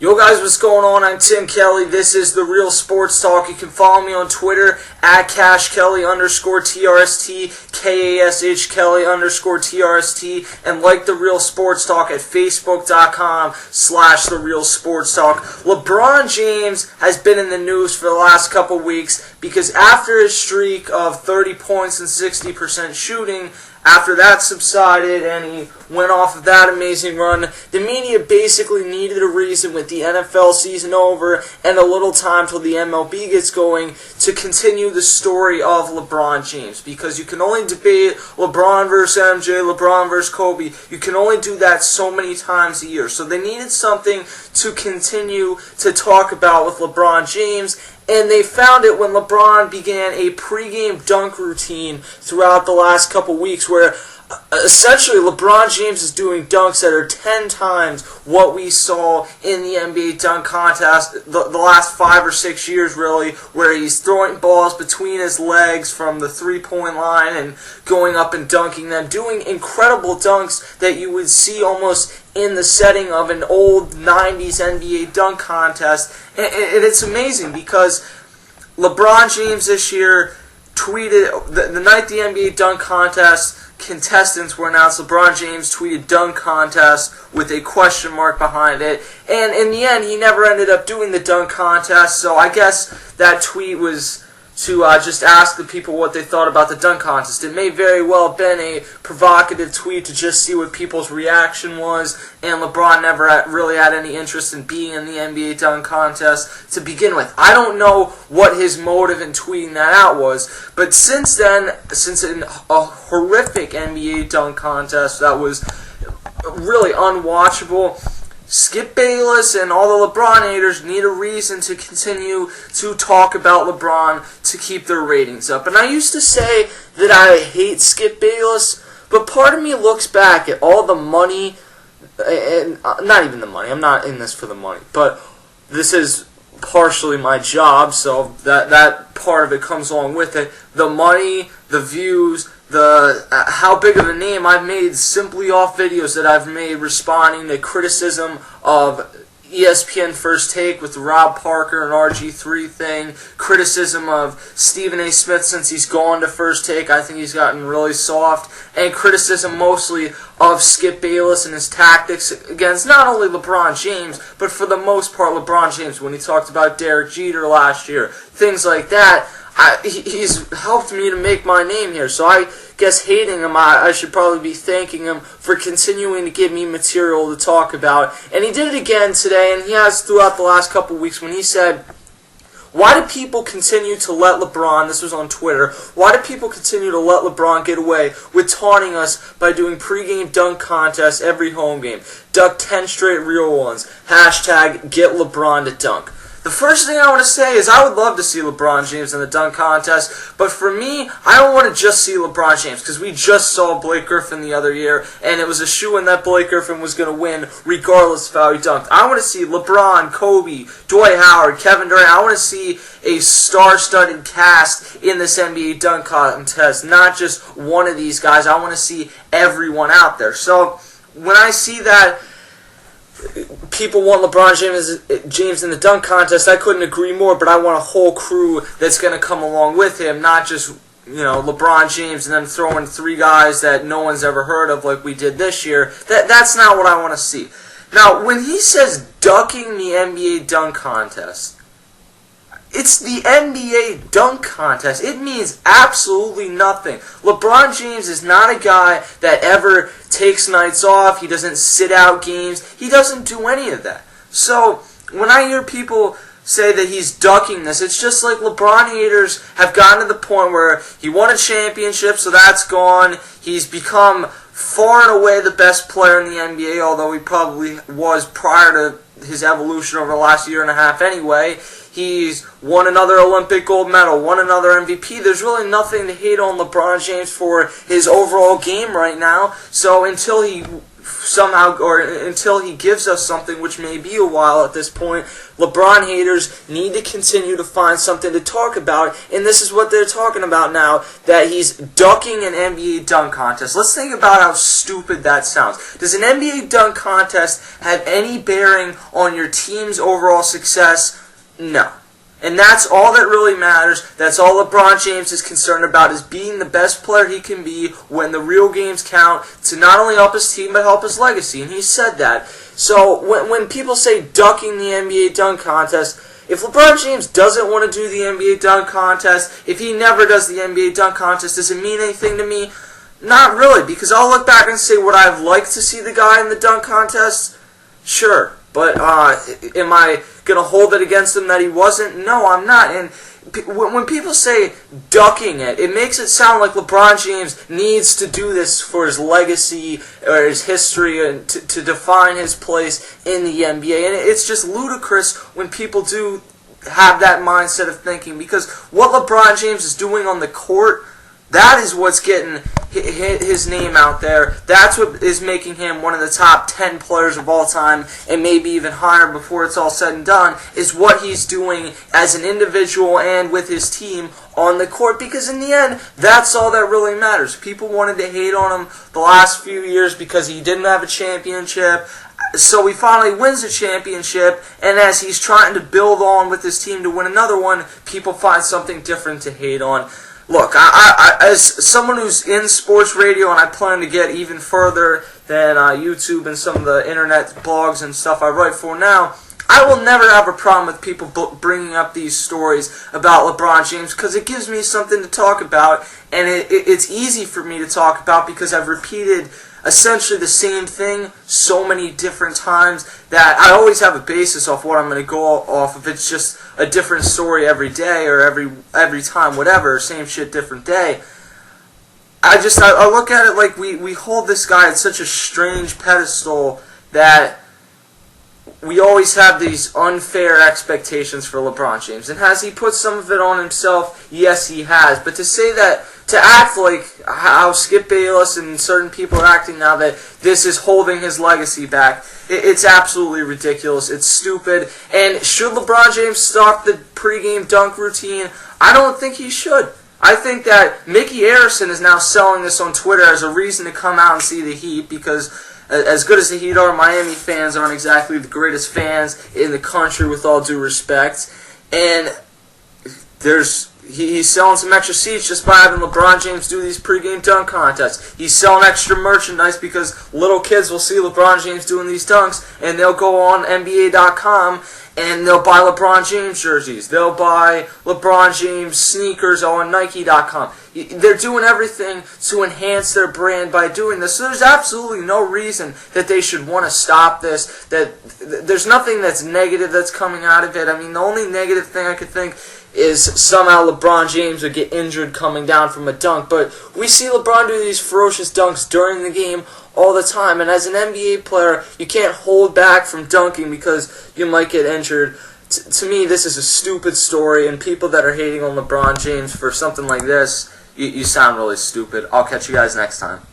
Yo guys, what's going on? I'm Tim Kelly. This is The Real Sports Talk. You can follow me on Twitter at CashKelly_TRST, KASH Kelly_TRST, and like The Real Sports Talk at Facebook.com/The Real Sports Talk. LeBron James has been in the news for the last couple weeks because after his streak of 30 points and 60% shooting, after that subsided and he went off of that amazing run, the media basically needed a reason with the NFL season over and a little time till the MLB gets going to continue the story of LeBron James. Because you can only debate LeBron versus MJ, LeBron versus Kobe. You can only do that so many times a year. So they needed something to continue to talk about with LeBron James. And they found it when LeBron began a pregame dunk routine throughout the last couple weeks where essentially LeBron James is doing dunks that are 10 times what we saw in the NBA dunk contest the last 5 or 6 years, really, where he's throwing balls between his legs from the three-point line and going up and dunking them, doing incredible dunks that you would see almost in the setting of an old 90s NBA dunk contest. And it's amazing because LeBron James this year tweeted, the night the NBA dunk contest contestants were announced, LeBron James tweeted dunk contest with a question mark behind it. And in the end, he never ended up doing the dunk contest, so I guess that tweet was to just ask the people what they thought about the dunk contest. It may very well have been a provocative tweet to just see what people's reaction was, and LeBron never really had any interest in being in the NBA dunk contest to begin with. I don't know what his motive in tweeting that out was, but since then, since a horrific NBA dunk contest that was really unwatchable, Skip Bayless and all the LeBron haters need a reason to continue to talk about LeBron to keep their ratings up. And I used to say that I hate Skip Bayless, but part of me looks back at all the money, and not even the money, I'm not in this for the money, but this is partially my job, so that part of it comes along with it. The money, the views, how big of a name I've made simply off videos that I've made responding to criticism of ESPN First Take with the Rob Parker and RG3 thing, criticism of Stephen A. Smith since he's gone to First Take. I think he's gotten really soft, and criticism mostly of Skip Bayless and his tactics against not only LeBron James, but for the most part LeBron James when he talked about Derek Jeter last year, things like that. He's helped me to make my name here, so I guess hating him, I should probably be thanking him for continuing to give me material to talk about. And he did it again today, and he has throughout the last couple weeks when he said, why do people continue to let LeBron, this was on Twitter, why do people continue to let LeBron get away with taunting us by doing pregame dunk contests every home game? Duck 10 straight real ones. Hashtag get LeBron to dunk. The first thing I want to say is I would love to see LeBron James in the dunk contest, but for me, I don't want to just see LeBron James, because we just saw Blake Griffin the other year, and it was a shoo-in that Blake Griffin was going to win regardless of how he dunked. I want to see LeBron, Kobe, Dwight Howard, Kevin Durant. I want to see a star-studded cast in this NBA dunk contest, not just one of these guys. I want to see everyone out there. So when I see that people want LeBron James in the dunk contest, I couldn't agree more, but I want a whole crew that's going to come along with him, not just, LeBron James and then throw in 3 guys that no one's ever heard of like we did this year. That's not what I want to see. Now, when he says ducking the NBA dunk contest, it's the NBA dunk contest. It means absolutely nothing. LeBron James is not a guy that ever takes nights off. He doesn't sit out games. He doesn't do any of that. So when I hear people say that he's ducking this, it's just like LeBron haters have gotten to the point where he won a championship, so that's gone. He's become far and away the best player in the NBA, although he probably was prior to his evolution over the last year and a half anyway. He's won another Olympic gold medal, won another MVP. There's really nothing to hate on LeBron James for his overall game right now. So until he somehow, or until he gives us something, which may be a while at this point, LeBron haters need to continue to find something to talk about, and this is what they're talking about now, that he's ducking an NBA dunk contest. Let's think about how stupid that sounds. Does an NBA dunk contest have any bearing on your team's overall success? No. And that's all that really matters. That's all LeBron James is concerned about, is being the best player he can be when the real games count, to not only help his team but help his legacy. And he said that. So when people say ducking the NBA dunk contest, if LeBron James doesn't want to do the NBA dunk contest, if he never does the NBA dunk contest, does it mean anything to me? Not really, because I'll look back and say, would I have liked to see the guy in the dunk contest? Sure. But am I going to hold it against him that he wasn't? No, I'm not. And when people say ducking it, it makes it sound like LeBron James needs to do this for his legacy or his history and to define his place in the NBA. And it's just ludicrous when people do have that mindset of thinking, because what LeBron James is doing on the court, that is what's getting his name out there. That's what is making him one of the top 10 players of all time, and maybe even higher before it's all said and done, is what he's doing as an individual and with his team on the court, because in the end, that's all that really matters. People wanted to hate on him the last few years because he didn't have a championship. So he finally wins a championship, and as he's trying to build on with his team to win another one, people find something different to hate on. Look, I as someone who's in sports radio, and I plan to get even further than YouTube and some of the internet blogs and stuff I write for now, I will never have a problem with people bringing up these stories about LeBron James, because it gives me something to talk about, and it's easy for me to talk about because I've repeated essentially the same thing so many different times that I always have a basis off what I'm going to go off. If it's just a different story every day or every time, whatever, same shit, different day. I look at it like we hold this guy at such a strange pedestal that we always have these unfair expectations for LeBron James. And has he put some of it on himself? Yes, he has. But to act like how Skip Bayless and certain people are acting now, that this is holding his legacy back, it's absolutely ridiculous. It's stupid. And should LeBron James stop the pregame dunk routine? I don't think he should. I think that Mickey Arison is now selling this on Twitter as a reason to come out and see the Heat, because as good as the Heat are, Miami fans aren't exactly the greatest fans in the country, with all due respect. And he's selling some extra seats just by having LeBron James do these pregame dunk contests. He's selling extra merchandise because little kids will see LeBron James doing these dunks, and they'll go on NBA.com and they'll buy LeBron James jerseys. They'll buy LeBron James sneakers on Nike.com. They're doing everything to enhance their brand by doing this. So there's absolutely no reason that they should want to stop this. That there's nothing that's negative that's coming out of it. I mean, the only negative thing I could think is somehow LeBron James would get injured coming down from a dunk. But we see LeBron do these ferocious dunks during the game all the time. And as an NBA player, you can't hold back from dunking because you might get injured. To me, this is a stupid story, and people that are hating on LeBron James for something like this, you sound really stupid. I'll catch you guys next time.